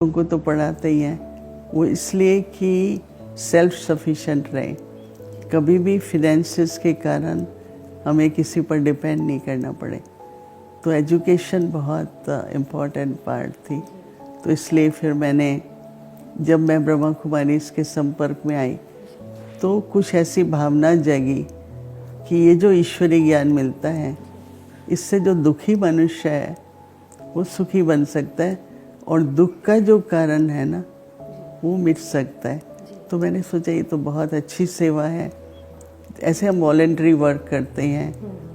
लोगों को तो पढ़ाते ही हैं, वो इसलिए कि सेल्फ सफिशिएंट रहे, कभी भी फिनेंसेस के कारण हमें किसी पर डिपेंड नहीं करना पड़े। तो एजुकेशन बहुत इम्पॉर्टेंट पार्ट थी। तो इसलिए फिर मैंने, जब मैं ब्रह्मा कुमारी के संपर्क में आई तो कुछ ऐसी भावना जगी कि ये जो ईश्वरीय ज्ञान मिलता है, इससे जो दुखी मनुष्य है वो सुखी बन सकता है और दुख का जो कारण है ना वो मिट सकता है। तो मैंने सोचा ये तो बहुत अच्छी सेवा है। ऐसे हम वॉलेंट्री वर्क करते हैं,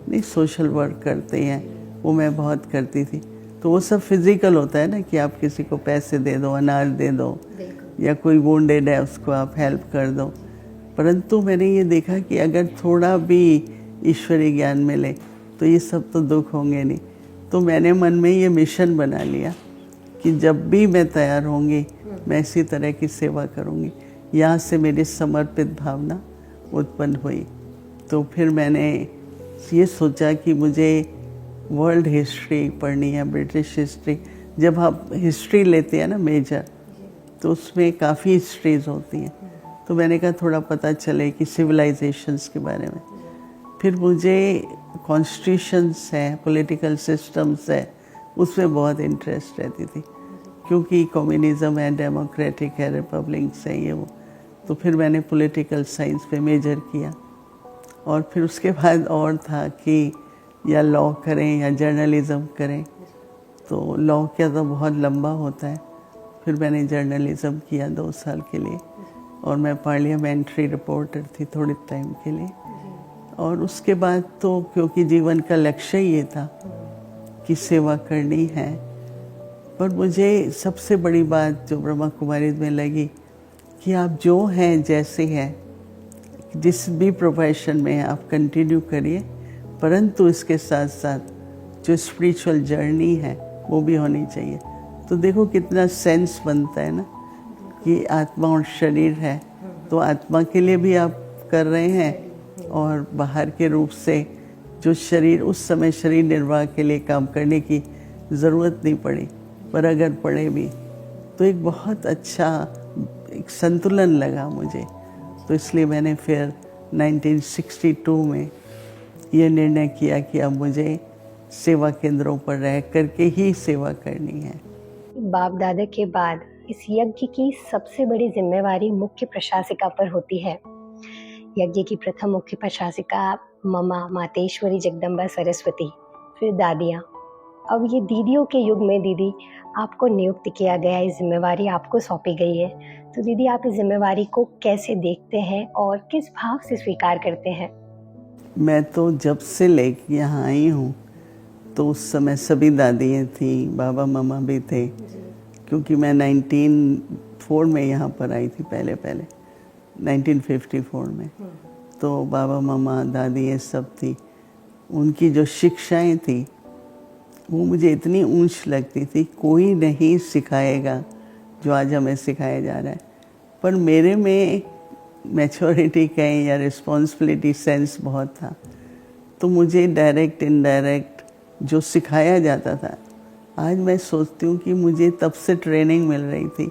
नहीं सोशल वर्क करते हैं, वो मैं बहुत करती थी। तो वो सब फिजिकल होता है ना कि आप किसी को पैसे दे दो, अनाज दे दो, या कोई वोंडेड है उसको आप हेल्प कर दो। परंतु मैंने ये देखा कि अगर थोड़ा भी ईश्वरीय ज्ञान मिले तो ये सब तो दुख होंगे नहीं। तो मैंने मन में ये मिशन बना लिया कि जब भी मैं तैयार होंगी मैं इसी तरह की सेवा करूंगी। यहाँ से मेरी समर्पित भावना उत्पन्न हुई। तो फिर मैंने ये सोचा कि मुझे वर्ल्ड हिस्ट्री पढ़नी है, ब्रिटिश हिस्ट्री। जब आप हिस्ट्री लेते हैं ना मेजर, तो उसमें काफ़ी हिस्ट्रीज होती हैं। तो मैंने कहा थोड़ा पता चले कि सिविलाइजेशंस के बारे में। फिर मुझे कॉन्स्टिट्यूशंस है, पॉलिटिकल सिस्टम्स है, उसमें बहुत इंटरेस्ट रहती थी, क्योंकि कम्युनिज्म है, डेमोक्रेटिक है, रिपब्लिक्स है, ये वो। तो फिर मैंने पॉलिटिकल साइंस पे मेजर किया। और फिर उसके बाद और था कि या लॉ करें या जर्नलिज़म करें। तो लॉ क्या तो बहुत लंबा होता है। फिर मैंने जर्नलिज़म किया 2 साल के लिए, और मैं पार्लियामेंट्री रिपोर्टर थी थोड़े टाइम के लिए। और उसके बाद तो क्योंकि जीवन का लक्ष्य ये था कि सेवा करनी है। पर मुझे सबसे बड़ी बात जो ब्रह्मा कुमारी में लगी कि आप जो हैं, जैसे हैं, जिस भी प्रोफेशन में हैं आप कंटिन्यू करिए, परंतु इसके साथ साथ जो स्पिरिचुअल जर्नी है वो भी होनी चाहिए। तो देखो कितना सेंस बनता है ना कि आत्मा और शरीर है, तो आत्मा के लिए भी आप कर रहे हैं, और बाहर के रूप से जो शरीर, उस समय शरीर निर्वाह के लिए काम करने की ज़रूरत नहीं पड़ी, पर अगर पड़े भी तो एक बहुत अच्छा एक संतुलन लगा मुझे। तो इसलिए मैंने फिर 1962 में ये निर्णय किया कि अब मुझे सेवा केंद्रों पर रह करके ही सेवा करनी है। बाप दादा के बाद इस यज्ञ की सबसे बड़ी जिम्मेवारी मुख्य प्रशासिका पर होती है। यज्ञ की प्रथम मुख्य प्रशासिका ममा मातेश्वरी जगदम्बा सरस्वती, फिर दादियाँ। अब ये दीदियों के युग में दीदी आपको नियुक्त किया गया, इस जिम्मेवारी आपको सौंपी गई है। तो दीदी आप इस जिम्मेवारी को कैसे देखते हैं और किस भाव से स्वीकार करते हैं? मैं तो जब से लेके यहाँ आई हूँ तो उस समय सभी दादियाँ थी, बाबा मामा भी थे, क्योंकि मैं 1904 में यहाँ पर आई थी, पहले 1954 में। तो बाबा मामा दादी ये सब थी। उनकी जो शिक्षाएं थी वो मुझे इतनी ऊंच लगती थी। कोई नहीं सिखाएगा जो आज हमें सिखाया जा रहा है, पर मेरे में मैच्योरिटी कहें या रिस्पॉन्सिबिलिटी सेंस बहुत था। तो मुझे डायरेक्ट इनडायरेक्ट जो सिखाया जाता था, आज मैं सोचती हूँ कि मुझे तब से ट्रेनिंग मिल रही थी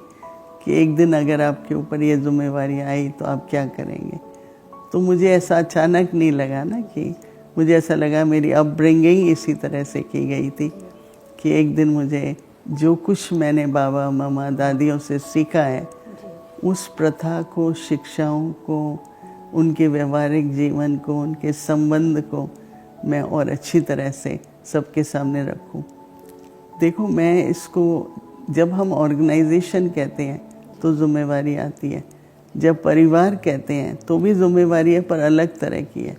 कि एक दिन अगर आपके ऊपर ये जिम्मेवारी आई तो आप क्या करेंगे। तो मुझे ऐसा अचानक नहीं लगा ना, कि मुझे ऐसा लगा मेरी अपब्रिंगिंग इसी तरह से की गई थी कि एक दिन मुझे जो कुछ मैंने बाबा मामा दादियों से सीखा है, उस प्रथा को, शिक्षाओं को, उनके व्यवहारिक जीवन को, उनके संबंध को मैं और अच्छी तरह से सबके सामने रखूं। देखो, मैं इसको, जब हम ऑर्गेनाइजेशन कहते हैं तो जिम्मेवारी आती है, जब परिवार कहते हैं तो भी जिम्मेवारी है, पर अलग तरह की है।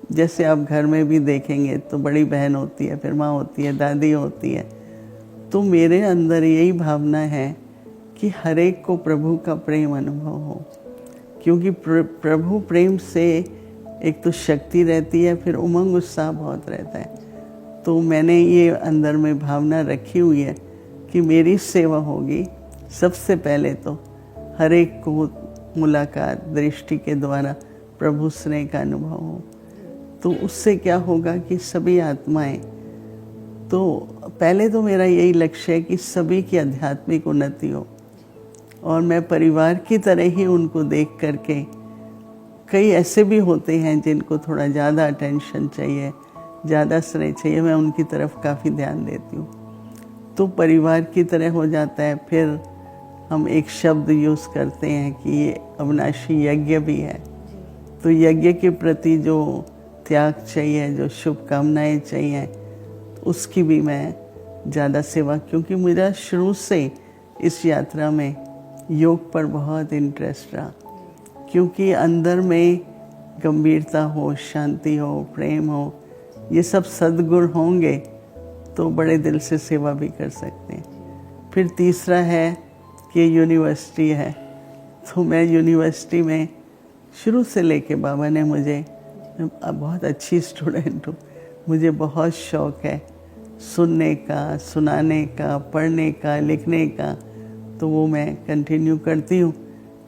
जैसे आप घर में भी देखेंगे तो बड़ी बहन होती है, फिर माँ होती है, दादी होती है। तो मेरे अंदर यही भावना है कि हर एक को प्रभु का प्रेम अनुभव हो, क्योंकि प्रभु प्रेम से एक तो शक्ति रहती है, फिर उमंग उत्साह बहुत रहता है। तो मैंने ये अंदर में भावना रखी हुई है कि मेरी सेवा होगी सबसे पहले तो हर एक को मुलाकात, दृष्टि के द्वारा प्रभु स्नेह का अनुभव हो। तो उससे क्या होगा कि सभी आत्माएं तो पहले तो मेरा यही लक्ष्य है कि सभी की आध्यात्मिक उन्नति हो, और मैं परिवार की तरह ही उनको देख करके, कई ऐसे भी होते हैं जिनको थोड़ा ज़्यादा अटेंशन चाहिए, ज़्यादा स्नेह चाहिए, मैं उनकी तरफ काफ़ी ध्यान देती हूँ, तो परिवार की तरह हो जाता है। फिर हम एक शब्द यूज़ करते हैं कि ये अविनाशी यज्ञ भी है, तो यज्ञ के प्रति जो त्याग चाहिए, जो शुभकामनाएं चाहिए, उसकी भी मैं ज़्यादा सेवा, क्योंकि मेरा शुरू से इस यात्रा में योग पर बहुत इंटरेस्ट रहा, क्योंकि अंदर में गंभीरता हो, शांति हो, प्रेम हो, ये सब सद्गुण होंगे तो बड़े दिल से सेवा भी कर सकते हैं। फिर तीसरा है कि यूनिवर्सिटी है, तो मैं यूनिवर्सिटी में शुरू से लेके बाबा ने मुझे, बहुत अच्छी स्टूडेंट हूँ, मुझे बहुत शौक़ है सुनने का, सुनाने का, पढ़ने का, लिखने का, तो वो मैं कंटिन्यू करती हूँ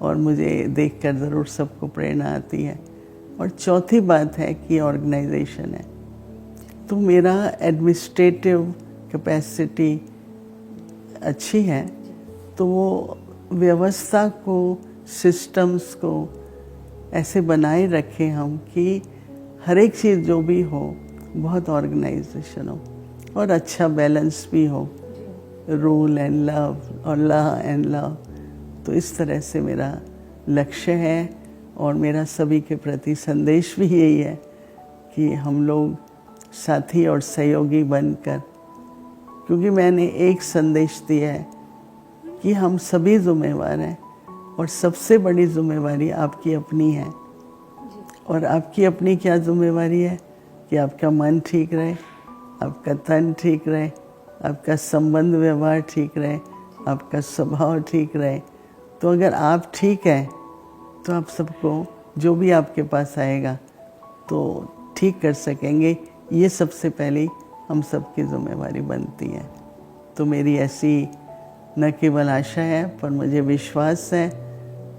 और मुझे देखकर ज़रूर सबको प्रेरणा आती है। और चौथी बात है कि ऑर्गेनाइजेशन है, तो मेरा एडमिनिस्ट्रेटिव कैपेसिटी अच्छी है, तो वो व्यवस्था को, सिस्टम्स को ऐसे बनाए रखें हम कि हर एक चीज़ जो भी हो बहुत ऑर्गेनाइजेशन हो और अच्छा बैलेंस भी हो, रूल एंड लव और लॉ एंड लव। तो इस तरह से मेरा लक्ष्य है, और मेरा सभी के प्रति संदेश भी यही है कि हम लोग साथी और सहयोगी बनकर, क्योंकि मैंने एक संदेश दिया है कि हम सभी जिम्मेवार हैं, और सबसे बड़ी जिम्मेवारी आपकी अपनी है। और आपकी अपनी क्या जिम्मेवारी है कि आपका मन ठीक रहे, आपका तन ठीक रहे, आपका संबंध व्यवहार ठीक रहे, आपका स्वभाव ठीक रहे। तो अगर आप ठीक हैं तो आप सबको, जो भी आपके पास आएगा तो ठीक कर सकेंगे। ये सबसे पहले हम सबकी जिम्मेवारी बनती है। तो मेरी ऐसी न केवल आशा है, पर मुझे विश्वास है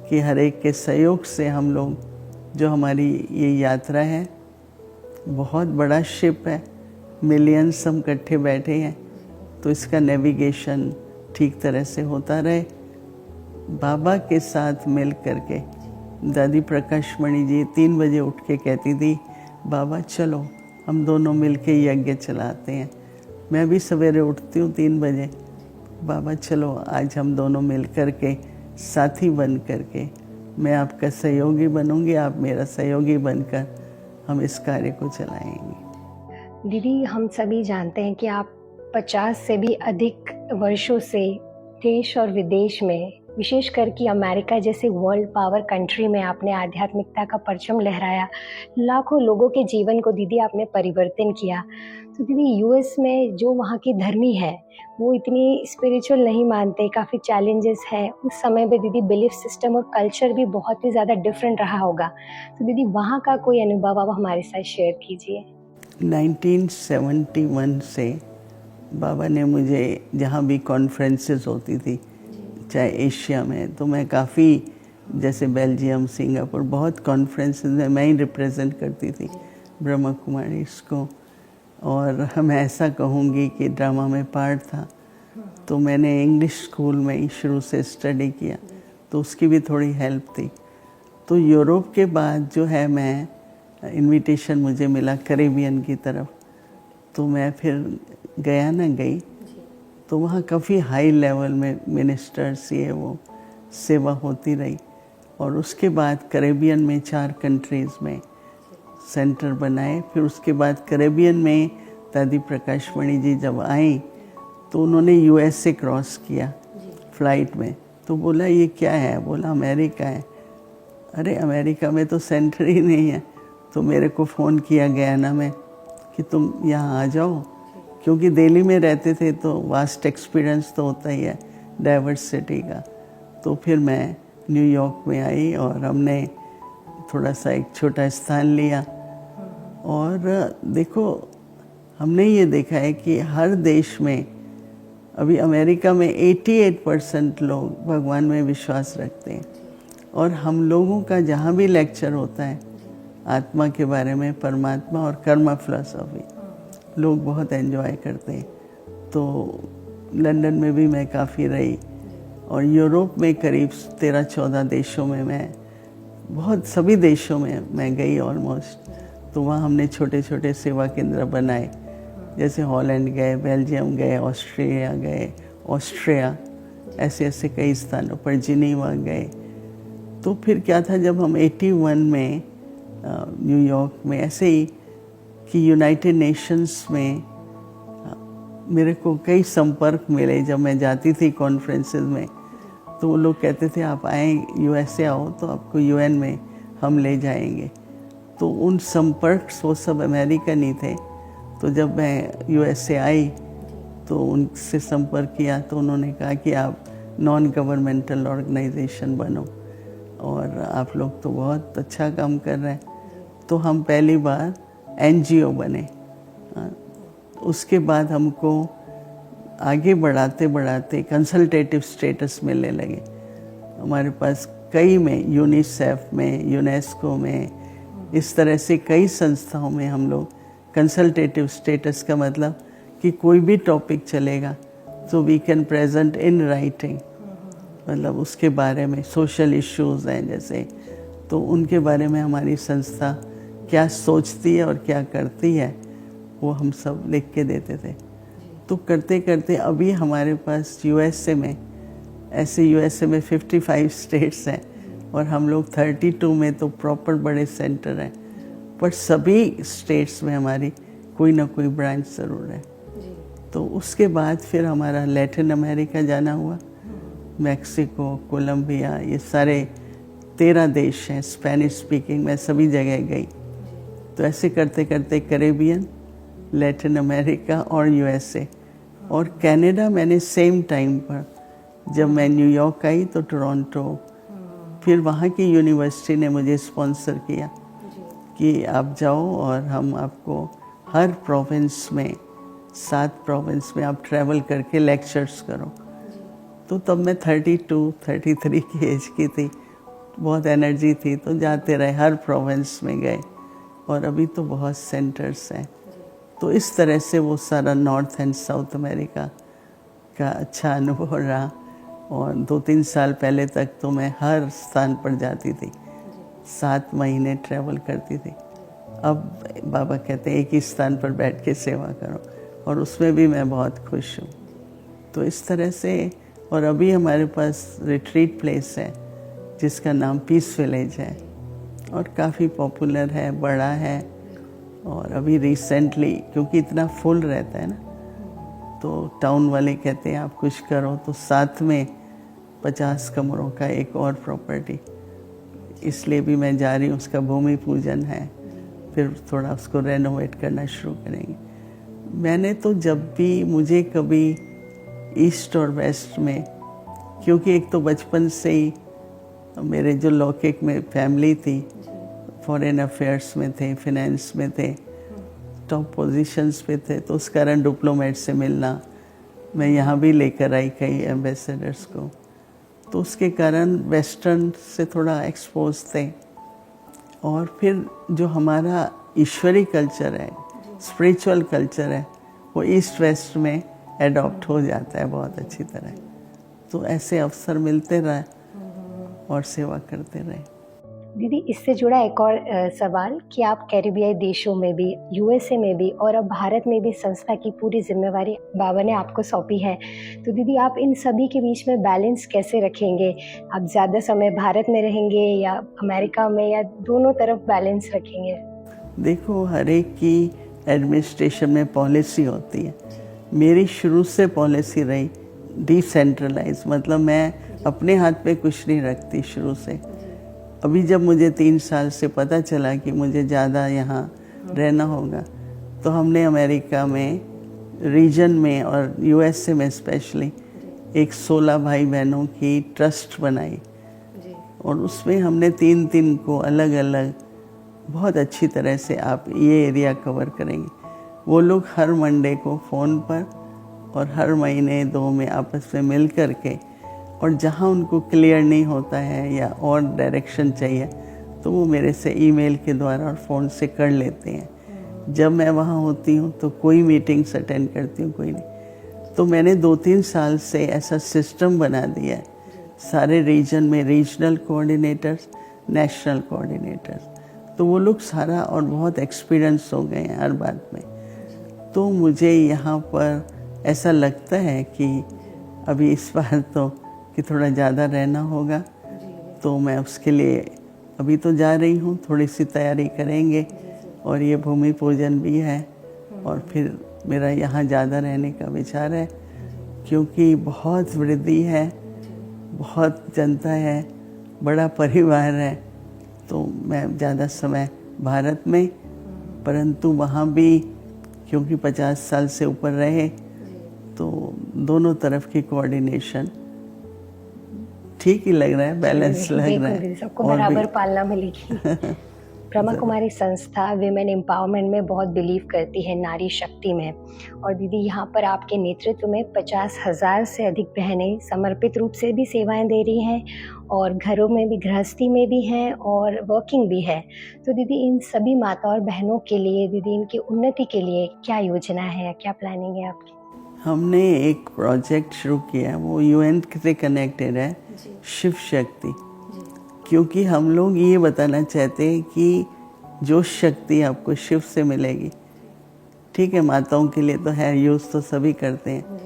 कि हर एक के सहयोग से हम लोग, जो हमारी ये यात्रा है, बहुत बड़ा शिप है, मिलियंस हम इकट्ठे बैठे हैं, तो इसका नेविगेशन ठीक तरह से होता रहे। बाबा के साथ मिल करके, दादी प्रकाश मणि जी 3 बजे उठ के कहती थी, बाबा चलो हम दोनों मिल के यज्ञ चलाते हैं। मैं भी सवेरे उठती हूँ 3 बजे, बाबा चलो आज हम दोनों मिल कर के, साथी बन कर के, मैं आपका सहयोगी बनूंगी, आप मेरा सहयोगी बनकर हम इस कार्य को चलाएंगे। दीदी, हम सभी जानते हैं कि आप 50 से भी अधिक वर्षों से देश और विदेश में, विशेषकर कि अमेरिका जैसे वर्ल्ड पावर कंट्री में आपने आध्यात्मिकता का परचम लहराया, लाखों लोगों के जीवन को दीदी आपने परिवर्तन किया। तो दीदी, यूएस में जो वहाँ की धर्मी है वो इतनी स्पिरिचुअल नहीं मानते, काफ़ी चैलेंजेस है। उस समय पे दीदी बिलीफ सिस्टम और कल्चर भी बहुत ही ज़्यादा डिफरेंट रहा होगा, तो दीदी वहाँ का कोई अनुभव आप हमारे साथ शेयर कीजिए। 1971 से बाबा ने मुझे, जहाँ भी कॉन्फ्रेंसेस होती थी चाहे एशिया में, तो मैं काफ़ी, जैसे बेल्जियम, सिंगापुर, बहुत कॉन्फ्रेंसेस में मैं ही रिप्रेजेंट करती थी ब्रह्मा कुमारी इसको। और मैं ऐसा कहूँगी कि ड्रामा में पार्ट था, तो मैंने इंग्लिश स्कूल में ही शुरू से स्टडी किया, तो उसकी भी थोड़ी हेल्प थी। तो यूरोप के बाद जो है, मैं इनविटेशन मुझे मिला कैरेबियन की तरफ, तो मैं फिर गयाना गई, तो वहाँ काफ़ी हाई लेवल में मिनिस्टर्स, ये वो सेवा होती रही। और उसके बाद कैरेबियन में 4 कंट्रीज़ में सेंटर बनाए। फिर उसके बाद कैरेबियन में दादी प्रकाश मणि जी जब आई, तो उन्होंने यूएसए क्रॉस किया फ्लाइट में, तो बोला ये क्या है, बोला अमेरिका है। अरे अमेरिका में तो सेंटर ही नहीं है। तो मेरे को फ़ोन किया गयाना में कि तुम यहाँ आ जाओ, क्योंकि दिल्ली में रहते थे तो वास्ट एक्सपीरियंस तो होता ही है डाइवर्सिटी का। तो फिर मैं न्यूयॉर्क में आई और हमने थोड़ा सा एक छोटा स्थान लिया। और देखो, हमने ये देखा है कि हर देश में, अभी अमेरिका में 88% लोग भगवान में विश्वास रखते हैं, और हम लोगों का जहाँ भी लेक्चर होता है आत्मा के बारे में, परमात्मा और कर्मा फिलॉसफी, लोग बहुत एंजॉय करते हैं। तो लंदन में भी मैं काफ़ी रही और यूरोप में करीब 13-14 देशों में मैं बहुत सभी देशों में मैं गई ऑलमोस्ट। तो वहाँ हमने छोटे छोटे सेवा केंद्र बनाए, जैसे हॉलैंड गए, बेल्जियम गए, ऑस्ट्रेलिया गए, ऑस्ट्रिया, ऐसे ऐसे कई स्थानों पर, जिनीवा गए। तो फिर क्या था, जब हम 81 में न्यूयॉर्क में ऐसे ही कि यूनाइटेड नेशंस में मेरे को कई संपर्क मिले जब मैं जाती थी कॉन्फ्रेंसेस में। तो वो लोग कहते थे आप आए यूएसए आओ तो आपको यूएन में हम ले जाएंगे। तो उन संपर्क वो सब अमेरिकन ही थे। तो जब मैं यूएसए आई तो उनसे संपर्क किया तो उन्होंने कहा कि आप नॉन गवर्नमेंटल ऑर्गेनाइजेशन बनो और आप लोग तो बहुत अच्छा काम कर रहे हैं। तो हम पहली बार एनजीओ बने। उसके बाद हमको आगे बढ़ाते बढ़ाते कंसल्टेटिव स्टेटस मिलने लगे। हमारे पास कई में, यूनिसेफ में, यूनेस्को में, इस तरह से कई संस्थाओं में हम लोग कंसल्टेटिव स्टेटस का मतलब कि कोई भी टॉपिक चलेगा तो we can present in writing, मतलब उसके बारे में सोशल इश्यूज़ हैं जैसे, तो उनके बारे में हमारी संस्था क्या सोचती है और क्या करती है वो हम सब लिख के देते थे। तो करते करते अभी हमारे पास यूएसए में 55 स्टेट्स हैं और हम लोग 32 में तो प्रॉपर बड़े सेंटर हैं, पर सभी स्टेट्स में हमारी कोई ना कोई ब्रांच ज़रूर है। तो उसके बाद फिर हमारा लैटिन अमेरिका जाना हुआ, मैक्सिको, कोलंबिया, ये सारे 13 देश हैं स्पेनिश स्पीकिंग, मैं सभी जगह गई। तो ऐसे करते करते कैरेबियन, लैटिन अमेरिका और यूएसए और कनाडा मैंने सेम टाइम पर, जब मैं न्यूयॉर्क आई तो टोरंटो, फिर वहाँ की यूनिवर्सिटी ने मुझे स्पॉन्सर किया कि आप जाओ और हम आपको हर प्रोविंस में 7 प्रोविंस में आप ट्रैवल करके लेक्चर्स करो। तो तब मैं 32-33 की एज की थी, बहुत एनर्जी थी, तो जाते रहे, हर प्रोविंस में गए और अभी तो बहुत सेंटर्स हैं। तो इस तरह से वो सारा नॉर्थ एंड साउथ अमेरिका का अच्छा अनुभव रहा। और 2-3 साल पहले तक तो मैं हर स्थान पर जाती थी, 7 महीने ट्रैवल करती थी। अब बाबा कहते हैं एक ही स्थान पर बैठ के सेवा करो और उसमें भी मैं बहुत खुश हूँ। तो इस तरह से, और अभी हमारे पास रिट्रीट प्लेस है जिसका नाम पीस विलेज है और काफ़ी पॉपुलर है, बड़ा है। और अभी रिसेंटली, क्योंकि इतना फुल रहता है ना, तो टाउन वाले कहते हैं आप कुछ करो, तो साथ में 50 कमरों का एक और प्रॉपर्टी, इसलिए भी मैं जा रही हूँ। उसका भूमि पूजन है, फिर थोड़ा उसको रेनोवेट करना शुरू करेंगे। मैंने तो जब भी मुझे कभी ईस्ट और वेस्ट में, क्योंकि एक तो बचपन से ही मेरे जो लौकिक में फैमिली थी, फॉरेन अफेयर्स में थे, फिनेंस में थे, टॉप पोजीशंस पे थे, तो उस कारण डिप्लोमेट से मिलना, मैं यहाँ भी लेकर आई कई एम्बेसडर्स को, तो उसके कारण वेस्टर्न से थोड़ा एक्सपोज थे। और फिर जो हमारा ईश्वरी कल्चर है, स्पिरिचुअल कल्चर है, वो ईस्ट वेस्ट में एडॉप्ट हो जाता है बहुत अच्छी तरह। तो ऐसे अवसर मिलते रहे और सेवा करते रहे। दीदी, इससे जुड़ा एक और सवाल कि आप कैरिबियाई देशों में भी, यूएसए में भी और अब भारत में भी संस्था की पूरी जिम्मेवारी बाबा ने आपको सौंपी है। तो दीदी, आप इन सभी के बीच में बैलेंस कैसे रखेंगे? आप ज़्यादा समय भारत में रहेंगे या अमेरिका में, या दोनों तरफ बैलेंस रखेंगे? देखो, हर एक की एडमिनिस्ट्रेशन में पॉलिसी होती है। मेरी शुरू से पॉलिसी रही डिसेंट्रलाइज, मतलब मैं अपने हाथ पे कुछ नहीं रखती शुरू से। अभी जब मुझे 3 साल से पता चला कि मुझे ज़्यादा यहाँ रहना होगा, तो हमने अमेरिका में रीजन में और यूएसए में स्पेशली एक 16 भाई बहनों की ट्रस्ट बनाई और उसमें हमने 3-3 को अलग अलग बहुत अच्छी तरह से आप ये एरिया कवर करेंगे। वो लोग हर मंडे को फ़ोन पर और हर महीने 2 में आपस में मिल कर के, और जहाँ उनको क्लियर नहीं होता है या और डायरेक्शन चाहिए तो वो मेरे से ईमेल के द्वारा और फ़ोन से कर लेते हैं। जब मैं वहाँ होती हूँ तो कोई मीटिंग्स अटेंड करती हूँ, कोई नहीं। तो मैंने 2-3 साल से ऐसा सिस्टम बना दिया है सारे रीजन में, रीजनल कोऑर्डिनेटर्स, नेशनल कोऑर्डिनेटर्स, तो वो लोग सारा और बहुत एक्सपीरियंस हो गए हैं हर बात में। तो मुझे यहाँ पर ऐसा लगता है कि अभी इस बार तो कि थोड़ा ज़्यादा रहना होगा, तो मैं उसके लिए अभी तो जा रही हूँ, थोड़ी सी तैयारी करेंगे और ये भूमि पूजन भी है और फिर मेरा यहाँ ज़्यादा रहने का विचार है, क्योंकि बहुत वृद्धि है, बहुत जनता है, बड़ा परिवार है, तो मैं ज़्यादा समय भारत में, परंतु वहाँ भी क्योंकि 50 साल से ऊपर रहे तो दोनों तरफ की कोऑर्डिनेशन ठीक ही लग रहा है, बैलेंस लग रहा है। सबको बराबर पालना मिलेगी। ब्रह्मा कुमारी संस्था विमेन एम्पावरमेंट में बहुत बिलीव करती है, नारी शक्ति में। और दीदी यहाँ पर आपके नेतृत्व में 50,000 से अधिक बहनें समर्पित रूप से भी सेवाएं दे रही हैं और घरों में भी, गृहस्थी में भी हैं और वर्किंग भी है। तो दीदी इन सभी माता और बहनों के लिए, दीदी इनकी उन्नति के लिए क्या योजना है, क्या प्लानिंग है आपकी? हमने एक प्रोजेक्ट शुरू किया है, वो यूएन से कनेक्टेड है, शिव शक्ति, क्योंकि हम लोग ये बताना चाहते हैं कि जो शक्ति आपको शिव से मिलेगी, ठीक है माताओं के लिए तो है, यूज़ तो सभी करते हैं,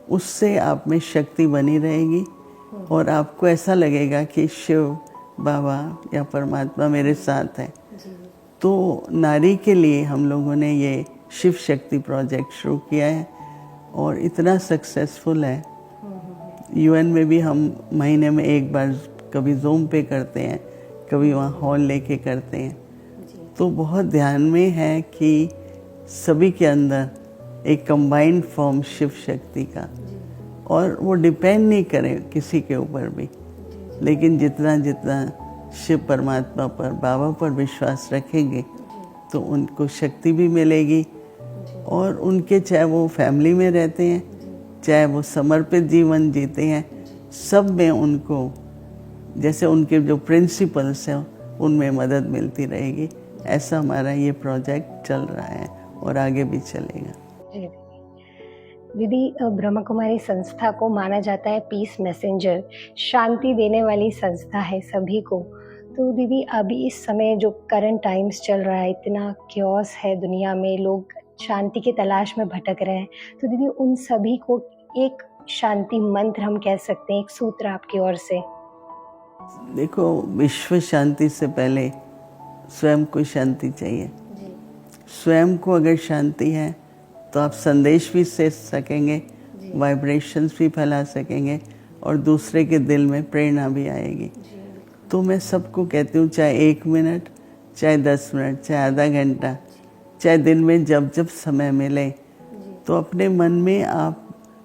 उससे आप में शक्ति बनी रहेगी और आपको ऐसा लगेगा कि शिव बाबा या परमात्मा मेरे साथ है। तो नारी के लिए हम लोगों ने ये शिव शक्ति प्रोजेक्ट शुरू किया है और इतना सक्सेसफुल है। यूएन में भी हम महीने में एक बार कभी ज़ूम पे करते हैं, कभी वहाँ हॉल लेके करते हैं, तो बहुत ध्यान में है कि सभी के अंदर एक कंबाइंड फॉर्म शिव शक्ति का, और वो डिपेंड नहीं करे किसी के ऊपर भी, लेकिन जितना जितना शिव परमात्मा पर, बाबा पर विश्वास रखेंगे तो उनको शक्ति भी मिलेगी। और उनके चाहे वो फैमिली में रहते हैं, चाहे वो समर्पित जीवन जीते हैं, सब में उनको जैसे उनके जो प्रिंसिपल्स हैं उनमें मदद मिलती रहेगी। ऐसा हमारा ये प्रोजेक्ट चल रहा है और आगे भी चलेगा। दीदी ब्रह्मा कुमारी संस्था को माना जाता है पीस मैसेंजर, शांति देने वाली संस्था है सभी को। तो दीदी अभी इस समय जो करंट टाइम्स चल रहा है, इतना क्योस है दुनिया में, लोग शांति की तलाश में भटक रहे हैं, तो दीदी उन सभी को एक शांति मंत्र हम कह सकते हैं, एक सूत्र आपकी ओर से? देखो, विश्व शांति से पहले स्वयं को शांति चाहिए। स्वयं को अगर शांति है तो आप संदेश भी दे सकेंगे, वाइब्रेशंस भी फैला सकेंगे और दूसरे के दिल में प्रेरणा भी आएगी। तो मैं सबको कहती हूँ, चाहे 1 मिनट, चाहे 10 मिनट, चाहे आधा घंटा, चाहे दिन में जब जब समय मिले, तो अपने मन में आप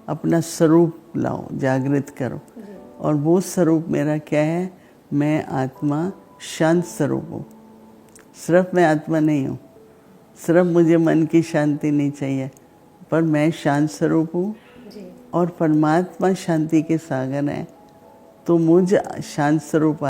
अपना स्वरूप लाओ, जागृत करो। और वो स्वरूप मेरा क्या है? मैं आत्मा शांत स्वरूप हूँ। सिर्फ मैं आत्मा नहीं हूँ, सिर्फ मुझे मन की शांति नहीं चाहिए, पर मैं शांत स्वरूप हूँ और परमात्मा शांति के सागर हैं। तो मुझ शांत स्वरूप